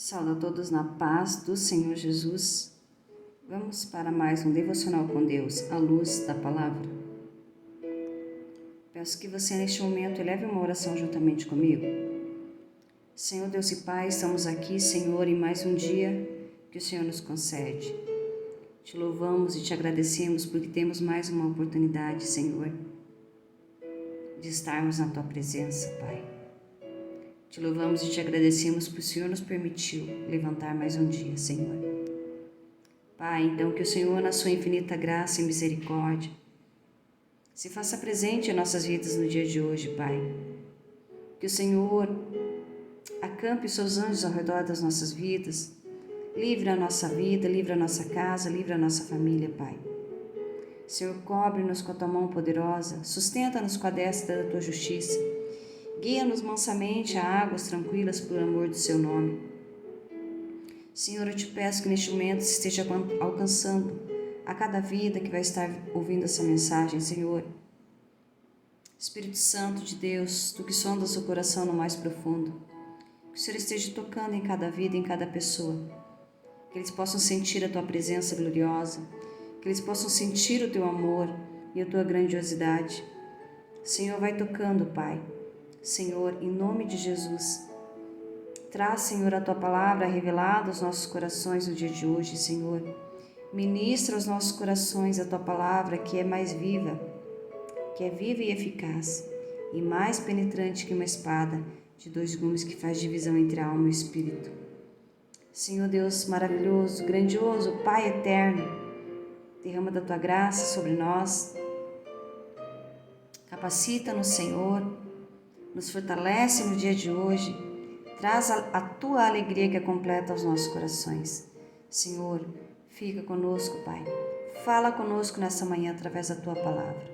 Saúdo a todos na paz do Senhor Jesus. Vamos para mais um devocional com Deus, à luz da palavra. Peço que você neste momento eleve uma oração juntamente comigo. Senhor Deus e Pai, estamos aqui, Senhor, em mais um dia que o Senhor nos concede. Te louvamos e te agradecemos porque temos mais uma oportunidade, Senhor, de estarmos na Tua presença, Pai. Te louvamos e te agradecemos porque o Senhor nos permitiu levantar mais um dia, Senhor. Pai, então que o Senhor, na sua infinita graça e misericórdia, se faça presente em nossas vidas no dia de hoje, Pai. Que o Senhor acampe os seus anjos ao redor das nossas vidas, livre a nossa vida, livre a nossa casa, livre a nossa família, Pai. Senhor, cobre-nos com a tua mão poderosa, sustenta-nos com a destra da tua justiça, guia-nos mansamente a águas tranquilas por amor do seu nome. Senhor, eu te peço que neste momento esteja alcançando a cada vida que vai estar ouvindo essa mensagem, Senhor. Espírito Santo de Deus, tu que sondas o coração no mais profundo, que o Senhor esteja tocando em cada vida, em cada pessoa, que eles possam sentir a tua presença gloriosa, que eles possam sentir o teu amor e a tua grandiosidade. Senhor, vai tocando, Pai. Senhor, em nome de Jesus, traz, Senhor, a Tua palavra revelada aos nossos corações no dia de hoje, Senhor. Ministra aos nossos corações a Tua palavra que é mais viva, que é viva e eficaz, e mais penetrante que uma espada de dois gumes que faz divisão entre a alma e o espírito. Senhor Deus maravilhoso, grandioso, Pai eterno, derrama da Tua graça sobre nós, capacita-nos, Senhor, nos fortalece no dia de hoje, traz a Tua alegria que é completa aos nossos corações. Senhor, fica conosco, Pai. Fala conosco nessa manhã através da Tua palavra,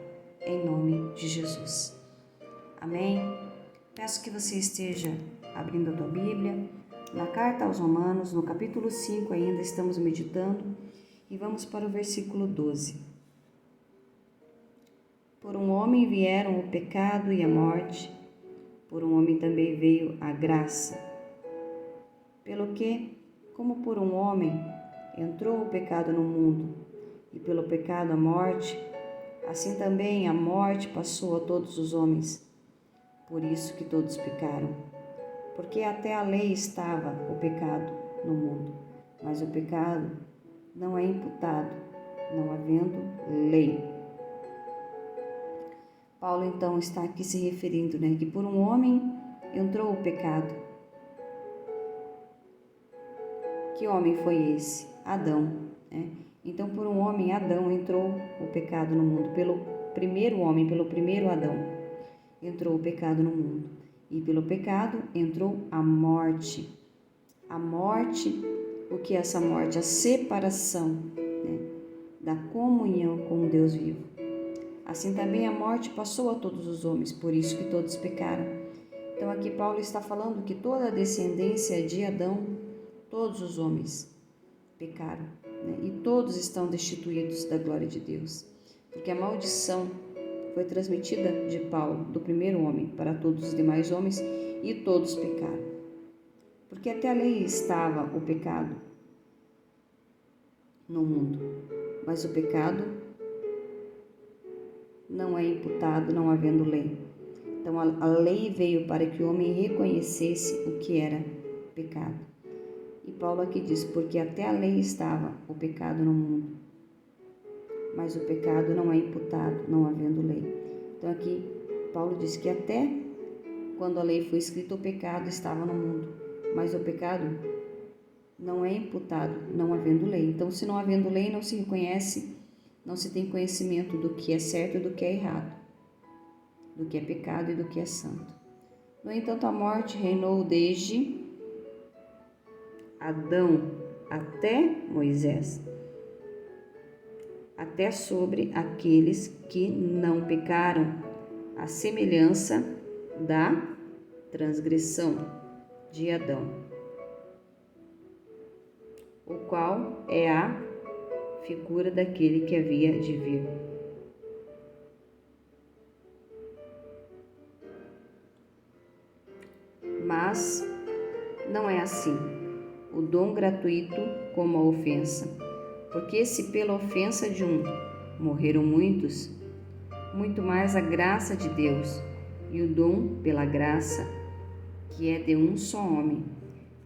em nome de Jesus. Amém? Peço que você esteja abrindo a Tua Bíblia, na carta aos Romanos, no capítulo 5 ainda estamos meditando, e vamos para o versículo 12. Por um homem vieram o pecado e a morte, por um homem também veio a graça. Pelo que, como por um homem entrou o pecado no mundo, e pelo pecado a morte, assim também a morte passou a todos os homens. Por isso que todos pecaram. Porque até a lei estava o pecado no mundo, mas o pecado não é imputado, não havendo lei. Paulo então está aqui se referindo, que por um homem entrou o pecado. Que homem foi esse? Adão. Então por um homem, Adão, entrou o pecado no mundo. Pelo primeiro homem, pelo primeiro Adão, entrou o pecado no mundo. E pelo pecado entrou a morte. A morte, o que é essa morte? A separação, da comunhão com o Deus vivo. Assim também a morte passou a todos os homens, por isso que todos pecaram. Então aqui Paulo está falando que toda a descendência de Adão, todos os homens pecaram, e todos estão destituídos da glória de Deus. Porque a maldição foi transmitida de Paulo, do primeiro homem, para todos os demais homens, e todos pecaram. Porque até a lei estava o pecado no mundo, mas o pecado não é imputado, não havendo lei. Então a lei veio para que o homem reconhecesse o que era pecado. E Paulo aqui diz, porque até a lei estava o pecado no mundo, mas o pecado não é imputado, não havendo lei. Então aqui Paulo diz que até quando a lei foi escrita, o pecado estava no mundo, mas o pecado não é imputado, não havendo lei. Então, se não havendo lei, não se reconhece, não se tem conhecimento do que é certo e do que é errado, do que é pecado e do que é santo. No entanto, a morte reinou desde Adão até Moisés, até sobre aqueles que não pecaram, à semelhança da transgressão de Adão, o qual é a figura daquele que havia de vir. Mas não é assim. o dom gratuito como a ofensa. Porque se pela ofensa de um morreram muitos, muito mais a graça de Deus e o dom pela graça, que é de um só homem,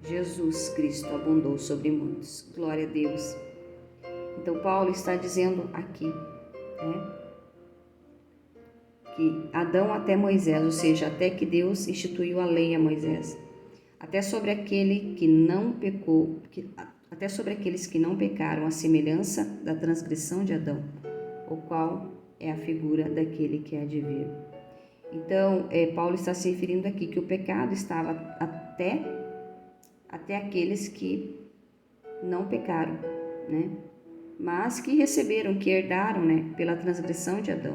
Jesus Cristo, abundou sobre muitos. Glória a Deus. Então Paulo está dizendo aqui, né, que Adão até Moisés, ou seja, até que Deus instituiu a lei a Moisés, até sobre aquele que não pecou, até sobre aqueles que não pecaram, a semelhança da transgressão de Adão, o qual é a figura daquele que há de vir. Então, Paulo está se referindo aqui que o pecado estava até aqueles que não pecaram, né? Mas que receberam, que herdaram, né, pela transgressão de Adão.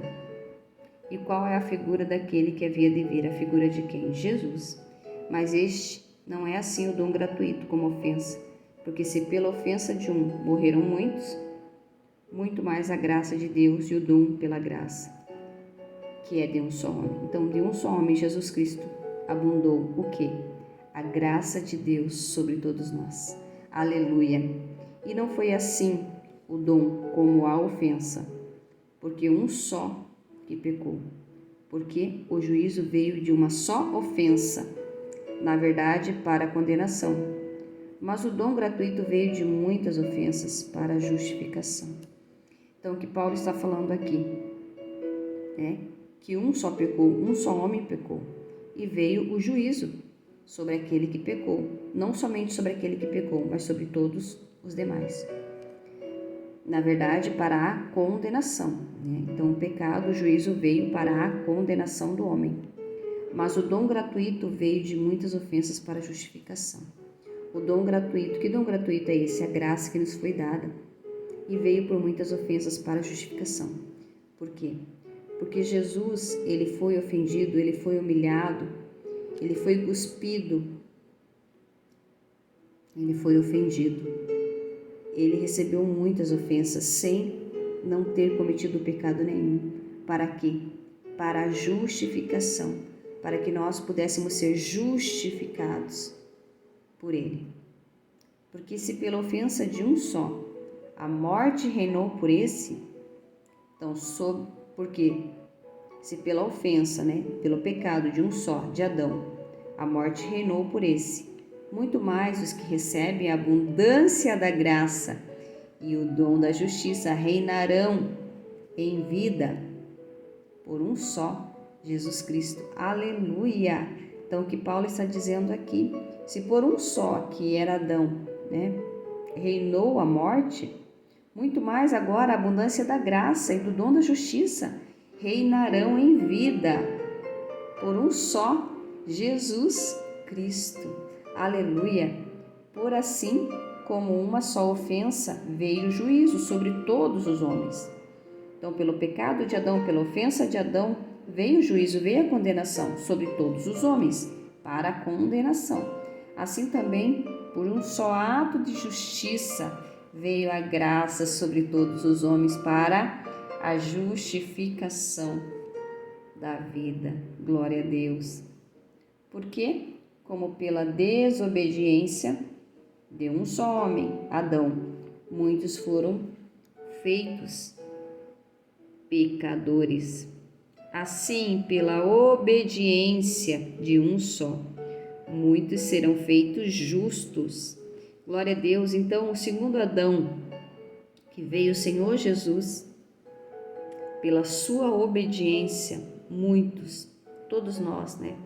E qual é a figura daquele que havia de vir? A figura de quem? Jesus. Mas este não é assim o dom gratuito como ofensa, porque se pela ofensa de um morreram muitos, muito mais a graça de Deus e o dom pela graça, que é de um só homem. Então, de um só homem, Jesus Cristo, abundou o quê? A graça de Deus sobre todos nós. Aleluia! E não foi assim o dom como a ofensa, porque um só que pecou, porque o juízo veio de uma só ofensa, na verdade, para a condenação. Mas o dom gratuito veio de muitas ofensas para a justificação. Então, o que Paulo está falando aqui é que um só pecou, um só homem pecou, e veio o juízo sobre aquele que pecou, não somente sobre aquele que pecou, mas sobre todos os demais. Na verdade, para a condenação, né? Então, o pecado, o juízo veio para a condenação do homem, mas o dom gratuito veio de muitas ofensas para a justificação. O dom gratuito, que dom gratuito é esse? A graça que nos foi dada e veio por muitas ofensas para a justificação. Por quê? Porque Jesus, ele foi ofendido, ele foi humilhado, ele foi cuspido, ele foi ofendido. Ele recebeu muitas ofensas sem não ter cometido pecado nenhum. Para quê? Para a justificação, para que nós pudéssemos ser justificados por ele. Porque se pela ofensa de um só a morte reinou por esse, então porque se pela ofensa, né, pelo pecado de um só, de Adão, a morte reinou por esse, muito mais os que recebem a abundância da graça e o dom da justiça reinarão em vida por um só, Jesus Cristo. Aleluia! Então, o que Paulo está dizendo aqui, se por um só, que era Adão, né, reinou a morte, muito mais agora a abundância da graça e do dom da justiça reinarão em vida por um só, Jesus Cristo. Aleluia! Por assim como uma só ofensa veio o juízo sobre todos os homens. Então, pelo pecado de Adão, pela ofensa de Adão, veio o juízo, veio a condenação sobre todos os homens, para a condenação. Assim também, por um só ato de justiça, veio a graça sobre todos os homens para a justificação da vida. Glória a Deus. Por quê? Como pela desobediência de um só homem, Adão, muitos foram feitos pecadores. Assim, pela obediência de um só, muitos serão feitos justos. Glória a Deus. Então, o segundo Adão, que veio o Senhor Jesus, pela sua obediência, muitos, todos nós, né?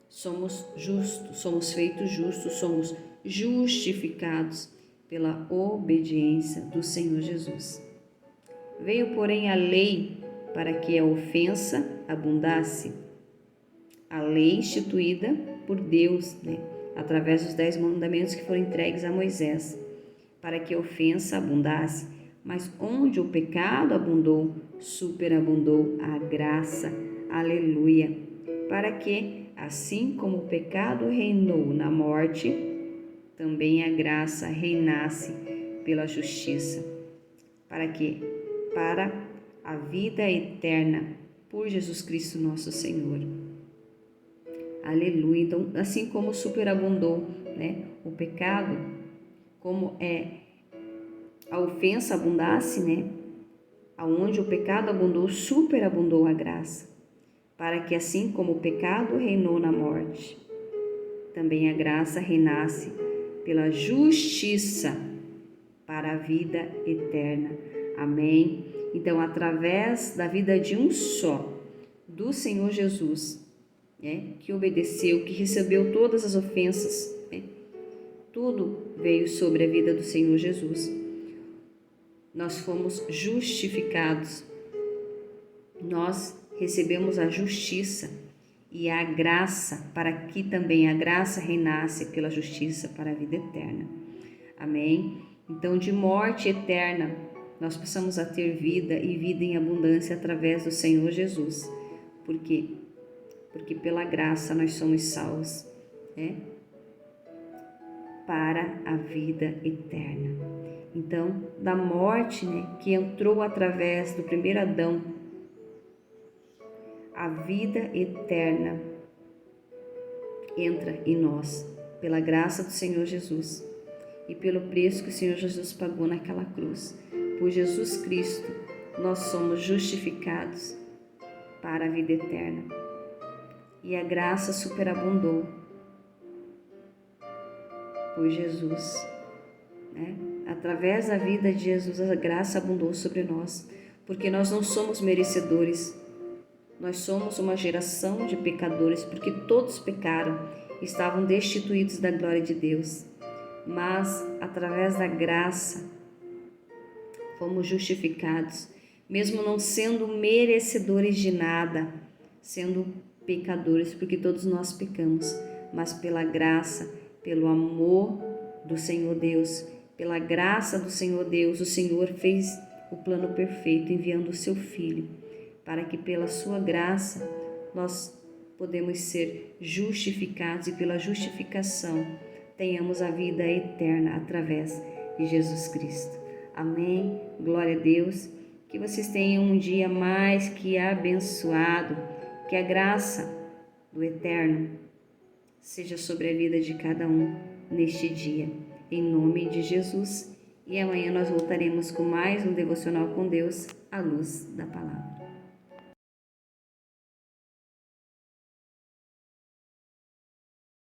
Somos justos, somos feitos justos, somos justificados pela obediência do Senhor Jesus. Veio, porém, a lei para que a ofensa abundasse. A lei instituída por Deus, né, através dos 10 mandamentos que foram entregues a Moisés, para que a ofensa abundasse. Mas onde o pecado abundou, superabundou a graça. Aleluia! Para que, assim como o pecado reinou na morte, também a graça reinasse pela justiça. Para quê? Para a vida eterna por Jesus Cristo nosso Senhor. Aleluia! Então, assim como superabundou, né, o pecado, como a ofensa abundasse, né? Aonde o pecado abundou, superabundou a graça, para que assim como o pecado reinou na morte, também a graça reinasse pela justiça para a vida eterna. Amém? Então, através da vida de um só, do Senhor Jesus, que obedeceu, que recebeu todas as ofensas, tudo veio sobre a vida do Senhor Jesus. Nós fomos justificados, nós recebemos a justiça e a graça, para que também a graça reinasse pela justiça para a vida eterna. Amém? Então, de morte eterna, nós passamos a ter vida e vida em abundância através do Senhor Jesus. Por quê? Porque pela graça nós somos salvos, para a vida eterna. Então, da morte, que entrou através do primeiro Adão, a vida eterna entra em nós, pela graça do Senhor Jesus e pelo preço que o Senhor Jesus pagou naquela cruz. Por Jesus Cristo, nós somos justificados para a vida eterna. E a graça superabundou por Jesus, Através da vida de Jesus, a graça abundou sobre nós, porque nós não somos merecedores. Nós somos uma geração de pecadores, porque todos pecaram, estavam destituídos da glória de Deus. Mas, através da graça, fomos justificados, mesmo não sendo merecedores de nada, sendo pecadores, porque todos nós pecamos, mas pela graça, pelo amor do Senhor Deus, pela graça do Senhor Deus, o Senhor fez o plano perfeito, enviando o seu Filho, para que pela sua graça nós podemos ser justificados e pela justificação tenhamos a vida eterna através de Jesus Cristo. Amém? Glória a Deus. Que vocês tenham um dia mais que abençoado, que a graça do Eterno seja sobre a vida de cada um neste dia, em nome de Jesus. E amanhã nós voltaremos com mais um devocional com Deus, à luz da palavra.